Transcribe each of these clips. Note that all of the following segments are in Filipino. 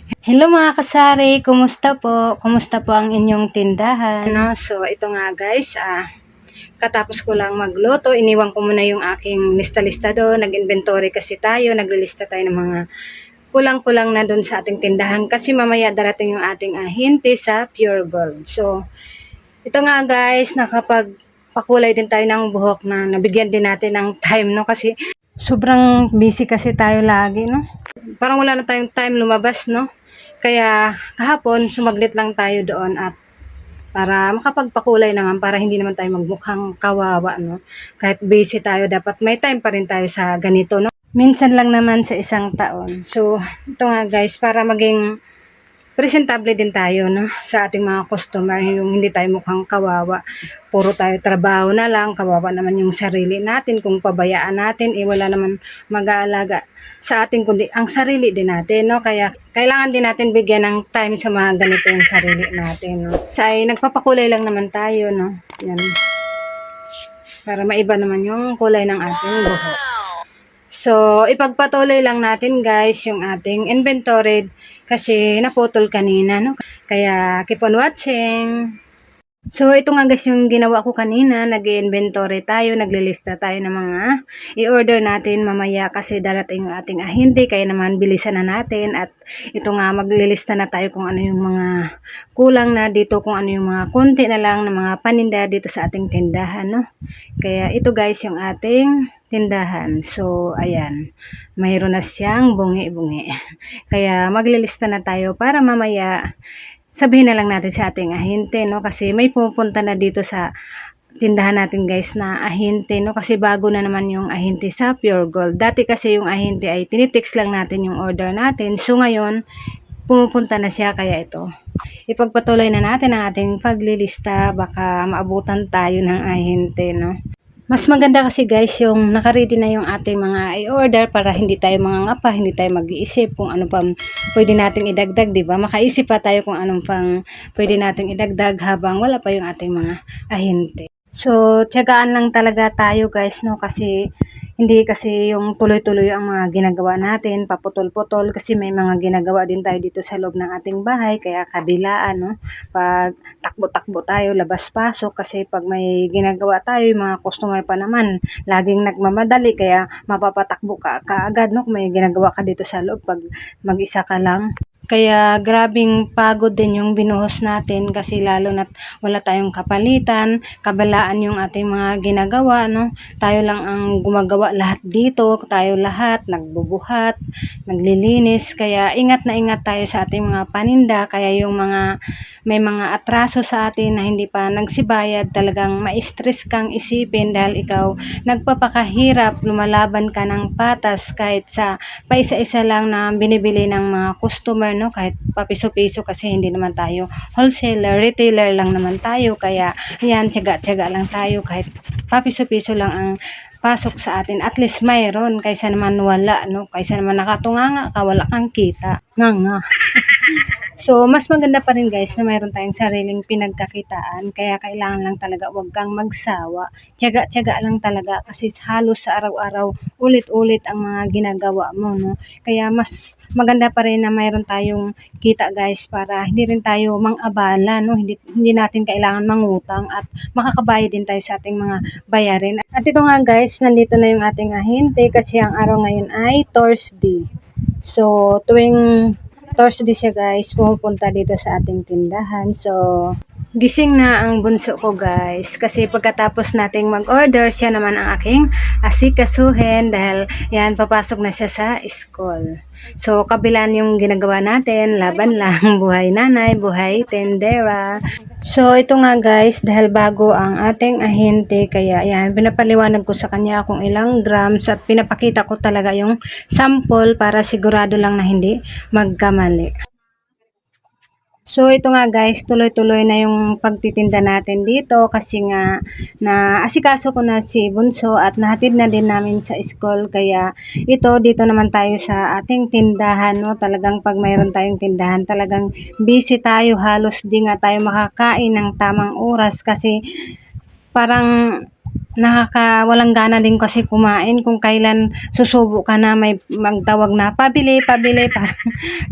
Hello mga kasari, kumusta po? Kumusta po ang inyong tindahan? No? So ito nga guys, katapos ko lang magluto, iniwan ko muna yung aking lista-lista doon, nag-inventory kasi tayo, naglilista tayo ng mga kulang-kulang na doon sa ating tindahan kasi mamaya darating yung ating ahente sa Pure Gold. So ito nga guys, nakapagpakulay din tayo ng buhok na nabigyan din natin ng time, no? Kasi sobrang busy kasi tayo lagi, no? Parang wala na tayong time lumabas, no? Kaya kahapon sumaglit lang tayo doon at para makapagpakulay naman para hindi naman tayo magmukhang kawawa, no? Kahit busy tayo, dapat may time pa rin tayo sa ganito, no? Minsan lang naman sa isang taon. So, ito nga guys, para maging presentable din tayo, no, sa ating mga customer, yung hindi tayo mukhang kawawa. Puro tayo trabaho na lang, kawawa naman yung sarili natin kung pabayaan natin, wala naman mag-aalaga sa atin kundi ang sarili din natin, no. Kaya kailangan din natin bigyan ng time sa mga ganito yung sarili natin, no. Ay nagpapakulay lang naman tayo, no. Yan. Para maiba naman yung kulay ng ating buhok. So, ipagpatuloy lang natin guys yung ating inventory kasi naputol kanina, no? Kaya keep on watching. So, ito nga guys yung ginawa ko kanina, nag-inventory tayo, naglilista tayo ng mga i-order natin mamaya kasi darating yung ating ahente, kaya naman bilisan na natin at ito nga maglilista na tayo kung ano yung mga kulang na dito, kung ano yung mga konti na lang ng mga paninda dito sa ating tindahan, no? Kaya ito guys yung ating tindahan. So, ayan, mayroon na siyang bungi-bungi. Kaya maglilista na tayo para mamaya sabihin na lang natin sa ating ahente, no? Kasi may pupunta na dito sa tindahan natin guys na ahente, no? Kasi bago na naman yung ahente sa Pure Gold. Dati kasi yung ahente ay tinitext lang natin yung order natin. So ngayon, pumupunta na siya, kaya ito. Ipagpatuloy na natin ang ating paglilista, baka maabutan tayo ng ahente, no? Mas maganda kasi guys yung nakaready na yung ating mga i-order para hindi tayo mangangapa, hindi tayo mag-iisip kung ano pang pwede nating idagdag, di ba? Makaisip pa tayo kung anong pang pwede nating idagdag habang wala pa yung ating mga ahente. So, tiyagaan lang talaga tayo guys, no? Kasi hindi kasi yung tuloy-tuloy ang mga ginagawa natin, paputol-putol kasi may mga ginagawa din tayo dito sa loob ng ating bahay, kaya kabilaan, no? Pag takbo-takbo tayo, labas-pasok kasi pag may ginagawa tayo, yung mga customer pa naman, laging nagmamadali, kaya mapapatakbo ka kaagad, no? Kung may ginagawa ka dito sa loob pag mag-isa ka lang. Kaya grabing pagod din yung binuhos natin kasi lalo na't wala tayong kapalitan, kabalaan yung ating mga ginagawa, no? Tayo lang ang gumagawa lahat dito, tayo lahat nagbubuhat, naglilinis, kaya ingat na ingat tayo sa ating mga paninda, kaya yung mga may mga atraso sa atin na hindi pa nagsibayad, talagang ma-stress kang isipin dahil ikaw nagpapakahirap, lumalaban ka ng patas kahit sa paisa-isa lang na binibili ng mga customer, no? Kahit papiso-piso kasi hindi naman tayo wholesaler, retailer lang naman tayo, kaya ayan, tiyaga-tiyaga lang tayo kahit papiso-piso lang ang pasok sa atin, at least mayroon kaysa naman wala, no? Kaysa naman nakatunganga ka, wala kang kita nga. So, mas maganda pa rin guys na mayroon tayong sariling pinagkakitaan, kaya kailangan lang talaga wag kang magsawa. Tiyaga-tiyaga lang talaga kasi halos sa araw-araw ulit-ulit ang mga ginagawa mo, no? Kaya mas maganda pa rin na mayroon tayong kita guys para hindi rin tayo mang-abala, no? Hindi natin kailangan mangutang at makakabayad din tayo sa ating mga bayarin. At ito nga guys, nandito na yung ating ahente kasi ang araw ngayon ay Thursday. So, tuwing Thursday siya guys, pumupunta dito sa ating tindahan. So, gising na ang bunso ko guys kasi pagkatapos nating mag-order, siya naman ang aking asikasuhin dahil yan, papasok na siya sa school. So, kabilan yung ginagawa natin, laban lang, buhay nanay, buhay tendera. So, ito nga guys, dahil bago ang ating ahente, kaya yan, pinapaliwanag ko sa kanya kung ilang grams at pinapakita ko talaga yung sample para sigurado lang na hindi magkamali. So, ito nga guys, tuloy-tuloy na yung pagtitinda natin dito kasi nga na asikaso ko na si Bunso at nahatid na din namin sa school. Kaya dito naman tayo sa ating tindahan, no? Talagang pag mayroon tayong tindahan, talagang busy tayo, halos di nga tayo makakain ng tamang oras kasi parang Walang gana din kasi kumain kung kailan susubo ka na may magtawag na pabili, pabili parang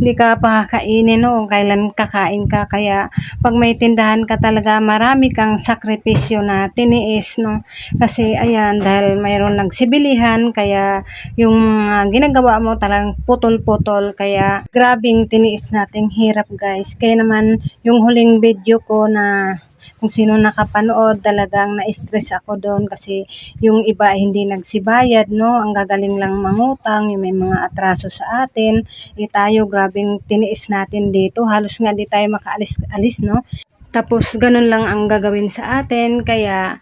hindi ka pa kakainin no, kung kailan kakain ka. Kaya pag may tindahan ka talaga marami kang sakripisyo na tiniis no, kasi ayan dahil mayroon nagsibilihan kaya yung mga ginagawa mo talagang putol-putol, kaya grabing tiniis nating hirap guys. Kaya naman yung huling video ko na kung sino nakapanood, talagang na-stress ako doon kasi yung iba ay hindi nagsibayad, no? Ang gagaling lang mangutang, yung may mga atraso sa atin. Tayo, grabing tiniis natin dito. Halos nga di tayo makaalis-alis, no? Tapos, ganun lang ang gagawin sa atin. Kaya,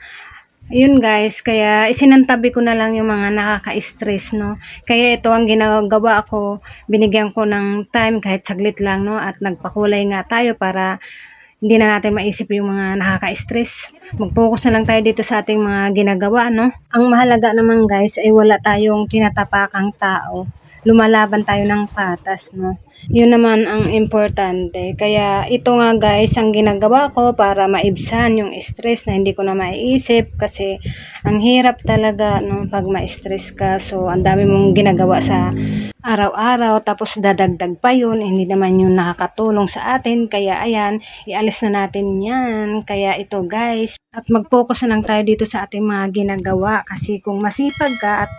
yun guys, kaya isinantabi ko na lang yung mga nakaka-stress, no? Kaya ito ang ginagawa ko, binigyan ko ng time kahit saglit lang, no? At nagpakulay nga tayo para hindi na natin maisip yung mga nakaka-stress. Mag-focus na lang tayo dito sa ating mga ginagawa, no? Ang mahalaga naman guys ay wala tayong tinatapakang tao. Lumalaban tayo ng patas, no? Yun naman ang importante. Kaya ito nga guys ang ginagawa ko para maibsan yung stress na hindi ko na maiisip kasi ang hirap talaga, no, pag ma-stress ka. So, ang dami mong ginagawa sa araw-araw tapos dadagdag pa yun, hindi naman yun nakakatulong sa atin. Kaya ayan, ialis na natin yan. Kaya ito guys, at mag-focus na lang tayo dito sa ating mga ginagawa kasi kung masipag ka at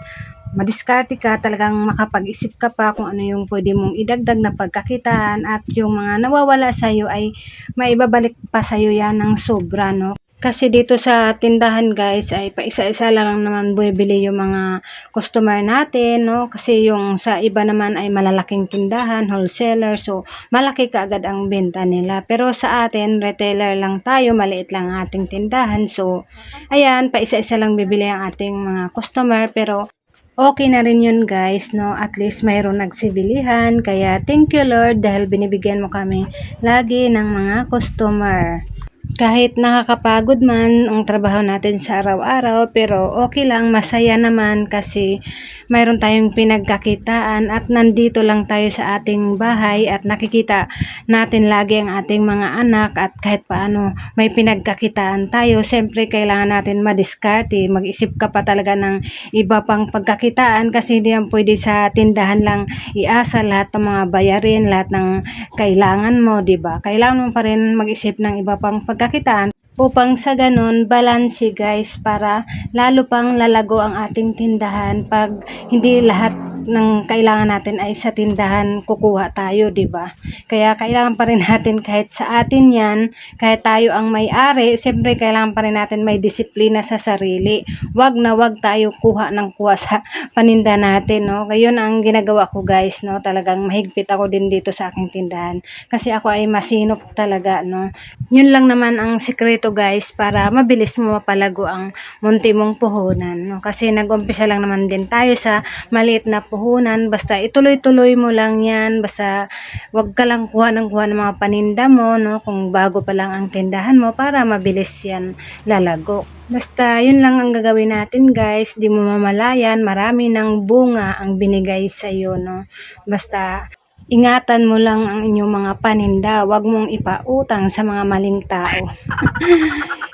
madiskarte ka, talagang makapag-isip ka pa kung ano yung pwede mong idagdag na pagkakitaan at yung mga nawawala sa'yo ay maibabalik pa sa'yo yan ng sobra, no? Kasi dito sa tindahan guys ay paisa-isa lang naman bumibili yung mga customer natin, no? Kasi yung sa iba naman ay malalaking tindahan, wholesaler, so malaki kaagad ang benta nila. Pero sa atin, retailer lang tayo, maliit lang ang ating tindahan. So, ayan, paisa-isa lang bibili ang ating mga customer, pero okay na rin yun guys, no? At least mayroon nagsibilihan. Kaya thank you Lord dahil binibigyan mo kami lagi ng mga customer. Kahit nakakapagod man ang trabaho natin sa araw-araw, pero okay lang, masaya naman kasi mayroon tayong pinagkakitaan at nandito lang tayo sa ating bahay at nakikita natin lagi ang ating mga anak at kahit paano may pinagkakitaan tayo. Siyempre kailangan natin madiskarte, mag-isip ka pa talaga ng iba pang pagkakitaan kasi hindi yan pwede sa tindahan lang iasa lahat ng mga bayarin, lahat ng kailangan mo, 'di ba? Kailangan mo pa rin mag-isip ng iba pang pagkakitaan upang sa ganun balanse guys para lalo pang lalago ang ating tindahan pag hindi lahat ng kailangan natin ay sa tindahan kukuha tayo, 'di ba? Kaya kailangan pa rin natin kahit sa atin 'yan, kahit tayo ang may-ari, siyempre kailangan pa rin natin may disiplina sa sarili. Wag na wag tayo kuha ng kuha sa paninda natin, no? Ngayon ang ginagawa ko guys, no? Talagang mahigpit ako din dito sa aking tindahan kasi ako ay masinop talaga, no? Yun lang naman ang sikreto guys para mabilis mo mapalago ang munti mong puhunan, no? Kasi nag-umpisa lang naman din tayo sa maliit na puhunan, basta ituloy-tuloy mo lang yan, basta wag ka lang kuha ng mga paninda mo, no? Kung bago pa lang ang tindahan mo para mabilis yan lalago. Basta yun lang ang gagawin natin guys, di mo mamalayan, marami ng bunga ang binigay sa iyo, no? Basta ingatan mo lang ang inyong mga paninda, wag mong ipautang sa mga maling tao.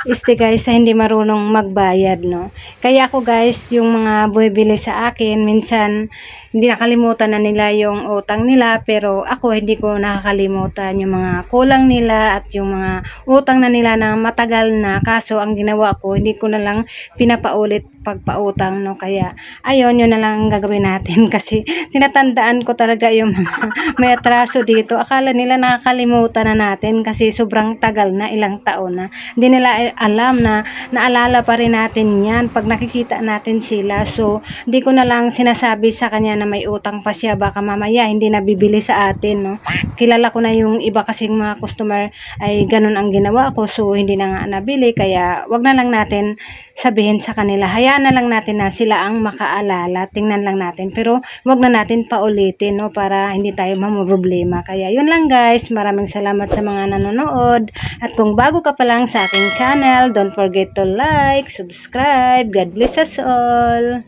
Guys sa hindi marunong magbayad, no? Kaya ako guys, yung mga bumibili sa akin, minsan hindi nakalimutan na nila yung utang nila, pero ako hindi ko nakakalimutan yung mga kulang nila at yung mga utang na nila na matagal na, kaso ang ginawa ko, hindi ko na lang pinapaulit pagpautang, no? Kaya ayun, yun na lang ang gagawin natin kasi tinatandaan ko talaga yung mga may atraso dito. Akala nila nakakalimutan na natin kasi sobrang tagal na, ilang taon na. Hindi nila alam na naalala pa rin natin yan pag nakikita natin sila. So, hindi ko na lang sinasabi sa kanya na may utang pa siya, baka mamaya hindi na bibili sa atin, no? Kilala ko na yung iba kasing mga customer ay ganun ang ginawa ko, so hindi na nga nabili, kaya wag na lang natin sabihin sa kanila, hayaan na lang natin na sila ang makaalala, tingnan lang natin, pero wag na natin paulitin, no, para hindi tayo mamroblema. Kaya yun lang guys, maraming salamat sa mga nanonood, at kung bago ka pa lang sa aking channel, don't forget to like, subscribe. God bless us all.